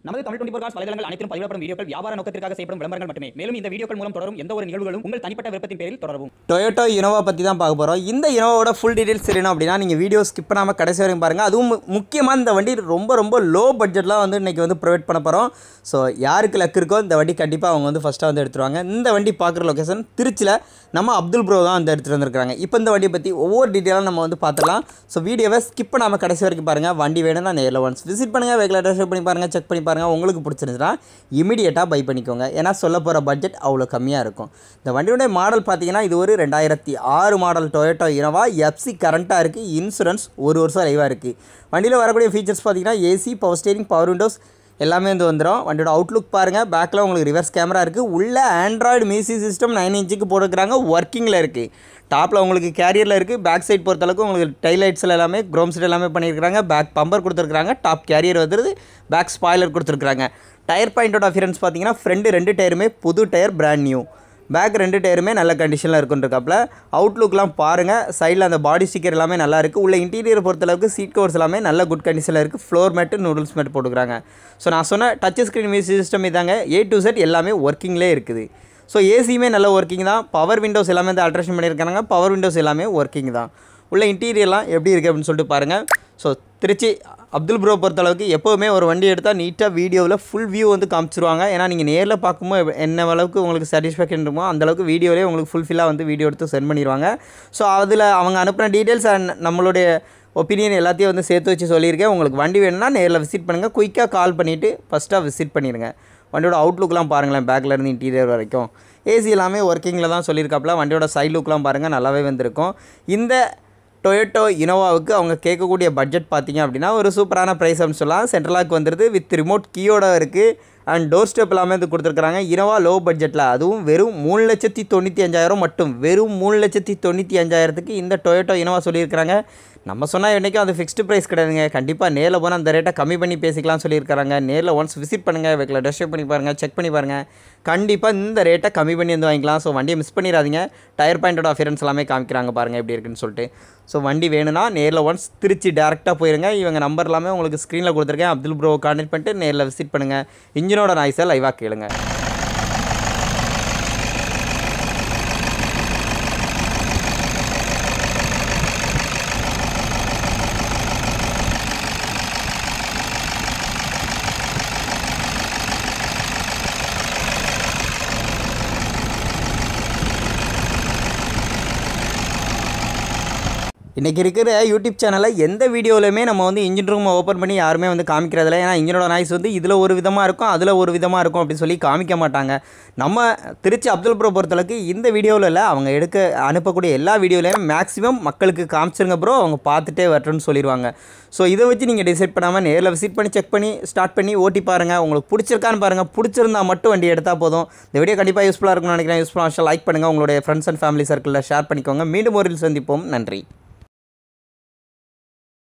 நமது தமிழ் 24 காஸ் வலைதளங்கள் அனைத்தும் பதிவிடப்படும் வீடியோக்கள் வியாபார நோக்கத்திற்காக செய்யப்படும் விளம்பரங்கள் மட்டுமே. மேலும் இந்த வீடியோக்கள் மூலம் தொடரும் எந்த ஒரு நிகழ்வுகளும் உங்கள் தனிப்பட்ட விருப்பத்தின் பேரில் தொடரவும். டொயோட்டோ இனோவா பற்றி தான் பார்க்க போகிறோம். இந்த இனோவாவோட ஃபுல் டீடைல்ஸ் தெரியணும் அப்படின்னா நீங்கள் வீடியோ ஸ்கிப் பண்ணாமல் கடைசி வரைக்கும் பாருங்கள். அதுவும் முக்கியமாக இந்த வண்டி ரொம்ப லோ பட்ஜெட்லாம் வந்து இன்றைக்கி வந்து ப்ரொவைட் பண்ண போகிறோம். ஸோ யாருக்கு லக் இருக்கோ இந்த வண்டி கண்டிப்பாக அவங்க வந்து ஃபஸ்ட்டாக வந்து எடுத்துருவாங்க. இந்த வண்டி பார்க்குற லொக்கேஷன் திருச்சியில் நம்ம அப்துல் ப்ரோ தான் வந்து எடுத்துகிட்டு வந்திருக்காங்க. இப்போ இந்த வண்டியை பற்றி ஒவ்வொரு டீட்டெயிலாக நம்ம வந்து பார்த்துலாம். ஸோ வீடியோவை ஸ்கிப் பண்ணாமல் கடைசி வரைக்கும் பாருங்கள். வண்டி வேணும்னா நேரில் ஒன்ஸ் விசிட் பண்ணுங்கள், வெஹிக்கிள் டெஸ்ட் பண்ணி பாருங்கள், செக் பண்ணி பாருங்கள். உங்களுக்கு பிடிச்சிருந்துச்சுன்னா இமீடியட்டாக பை பண்ணிக்கோங்க. ஏன்னா சொல்ல போகிற பட்ஜெட் அவ்வளோ கம்மியாக இருக்கும். இந்த வண்டியுடைய மாடல் பார்த்தீங்கன்னா இது ஒரு 2006 மாடல் டொயோட்டோ இனோவா. எஃப்சி கரண்ட்டாக இருக்குது, இன்சூரன்ஸ் 1 வருஷம் லைவாக இருக்குது. வண்டியில் வரக்கூடிய ஃபீச்சர்ஸ் பார்த்தீங்கன்னா AC, power steering, power Windows எல்லாமே வந்து வந்துடும். வண்டியோட அவுட்லுக் பாருங்கள். பேக்கில் உங்களுக்கு ரிவர்ஸ் கேமரா இருக்குது. உள்ள ஆண்ட்ராய்டு மியூசிக் சிஸ்டம் 9 இன்ச்சுக்கு போட்டுக்கிறாங்க, ஒர்க்கிங்கில் இருக்குது. டாப்பில் உங்களுக்கு கேரியரில் இருக்குது. பேக் சைட் பொறுத்தளவுக்கு உங்களுக்கு டைல் லைட்ஸில் எல்லாமே க்ரோம் சைட் எல்லாமே பண்ணியிருக்காங்க. பேக் பம்பர் கொடுத்துருக்காங்க. டாப் கேரியர் வந்துடுது. பேக் ஸ்பாய்லர் கொடுத்துருக்காங்க. டயர் பாயிண்டோட அஃபியரன்ஸ் பார்த்தீங்கன்னா ஃப்ரண்ட் 2 டயருமே புது டயர், பிராண்ட் நியூ. பேக் 2 டயருமே நல்ல கண்டிஷனில் இருக்குன்றிருக்காப்புல. அவுட்லுக்லாம் பாருங்கள். சைடில் அந்த பாடி ஸ்டிக்கர் எல்லாமே நல்லா இருக்குது. உள்ள இன்டீரியர் பொறுத்தளவுக்கு சீட் கவர்ஸ் எல்லாமே நல்ல குட் கண்டிஷனில் இருக்குது. ஃப்ளோர் மேட்டு, நூடுல்ஸ் மேட் போட்டுக்கிறாங்க. ஸோ நான் சொன்ன டச் ஸ்க்ரீன் மியூசிக் சிஸ்டம் இதாங்க. A to Z எல்லாமே ஒர்க்கிங்லேயே இருக்குது. ஸோ ஏசியுமே நல்ல ஒர்க்கிங் தான். பவர் விண்டோஸ் எல்லாமே வந்து அல்ட்ரேஷன் பண்ணியிருக்காங்க. பவர் விண்டோஸ் எல்லாமே ஒர்க்கிங் தான். உள்ள இன்டீரியர்லாம் எப்படி இருக்குது அப்படின்னு சொல்லிட்டு பாருங்கள். ஸோ திருச்சி அப்துல் ப்ரோ பொறுத்தளவுக்கு எப்போவுமே ஒரு வண்டி எடுத்தால் நீட்டாக வீடியோவில் ஃபுல் வியூ வந்து காமிச்சிருவாங்க. ஏன்னா நீங்கள் நேரில் பார்க்கும்போது என்ன அளவுக்கு உங்களுக்கு சாட்டிஸ்ஃபேக்ஷன் இருக்குமோ அந்தளவுக்கு வீடியோலேயே உங்களுக்கு ஃபுல்ஃபில்லாக வந்து வீடியோ எடுத்து சென்ட் பண்ணிடுவாங்க. ஸோ அதில் அவங்க அனுப்பின டீட்டெயில்ஸ் அண்ட் நம்மளுடைய ஒப்பீனியன் எல்லாத்தையும் வந்து சேர்த்து வச்சு சொல்லியிருக்கேன். உங்களுக்கு வண்டி வேணும்னா நேரில் விசிட் பண்ணுங்கள். குயிக்காக கால் பண்ணிவிட்டு ஃபஸ்ட்டாக விசிட் பண்ணிடுங்க. வண்டியோட அவுட்லுக்லாம் பாருங்களேன். பேக்லேருந்து இன்டீரியர் வரைக்கும் ஏசி எல்லாமே ஒர்க்கிங்கில் தான் சொல்லியிருக்காப்புல. வண்டியோட சைட் லுக்லாம் பாருங்கள், நல்லாவே வந்திருக்கும். இந்த டொயோட்டோ இனோவாவுக்கு அவங்க கேட்கக்கூடிய பட்ஜெட் பார்த்தீங்க அப்படின்னா ஒரு சூப்பரான ப்ரைஸ் அப்படின்னு சொல்லலாம். சென்ட்ரலாக் வந்துடுது, வித் ரிமோட் கீயோட இருக்குது. அண்ட் டோர் ஸ்டெப் எல்லாமே வந்து கொடுத்துருக்குறாங்க. இனோவா லோ பட்ஜெட்டில், அதுவும் வெறும் 3,95,000 மட்டும். வெறும் 3,95,000க்கு இந்த டொயோட்டோ இனோவா சொல்லியிருக்கிறாங்க. நம்ம சொன்னால் என்றைக்கும் அது ஃபிக்ஸ்டு ப்ரைஸ் கிடையாதுங்க. கண்டிப்பாக நேரில் போனால் அந்த ரேட்டை கம்மி பண்ணி பேசிக்கலாம்னு சொல்லியிருக்காங்க. நேரில் ஒன்ஸ் விசிட் பண்ணுங்கள், வெஹிக்கிள் டெஸ்ட் பண்ணி பாருங்கள், செக் பண்ணி பாருங்கள். கண்டிப்பாக இந்த ரேட்டை கம்மி பண்ணி வந்து வாங்கிக்கலாம். ஸோ வண்டியை மிஸ் பண்ணிடாதீங்க. டயர் பாயிண்டோட அஃபியரன்ஸ் எல்லாமே காமிக்கிறாங்க பாருங்கள் எப்படி இருக்குன்னு சொல்லிட்டு. ஸோ வண்டி வேணும்னா நேரில் ஒன்ஸ் திருச்சி டேரெக்டாக போயிருங்க. இவங்க நம்பர் எல்லாமே உங்களுக்கு ஸ்க்ரீனில் கொடுத்துருக்கேன். அப்துல் ப்ரோ கான்டெக்ட் பண்ணிட்டு நேரில் விசிட் பண்ணுங்கள். இன்ஜினோட நாய்ஸை லைவாக கேளுங்க. இன்றைக்கி இருக்கிற யூடியூப் சேனலில் எந்த வீடியோவிலுமே நம்ம வந்து இன்ஜின் ரூமை ஓப்பன் பண்ணி யாருமே வந்து காமிக்கிறதில்ல. ஏன்னா இன்ஜினோட நாய்ஸ் வந்து இதில் ஒரு விதமாக இருக்கும், அதில் ஒரு விதமாக இருக்கும் அப்படின்னு சொல்லி காமிக்க மாட்டாங்க. நம்ம திருச்சி அப்துல் ப்ரோ பொறுத்தளவுக்கு இந்த வீடியோவில் இல்லை, அவங்க அனுப்பக்கூடிய எல்லா வீடியோலையும் மேக்ஸிமம் மக்களுக்கு காமிச்சிருங்க ப்ரோ, அவங்க பார்த்துட்டே வரட்டும்னு சொல்லிடுவாங்க. ஸோ இதை வச்சு நீங்கள் டிசைட் பண்ணாமல் நேரில் விசிட் பண்ணி செக் பண்ணி ஸ்டார்ட் பண்ணி ஓட்டி பாருங்கள். உங்களுக்கு பிடிச்சிருக்கான்னு பாருங்கள். பிடிச்சிருந்தா மட்டும் வண்டி எடுத்தால் போதும். இந்த வீடியோ கண்டிப்பாக யூஸ்ஃபுல்லாக இருக்கும்னு நினைக்கிறேன். யூஸ்ஃபுல்லாக லைக் பண்ணுங்கள். உங்களுடைய ஃப்ரெண்ட்ஸ் அண்ட் ஃபேமிலி சர்க்கிளில் ஷேர் பண்ணிக்கோங்க. மீண்டும் ஒரு சந்திப்போம். நன்றி.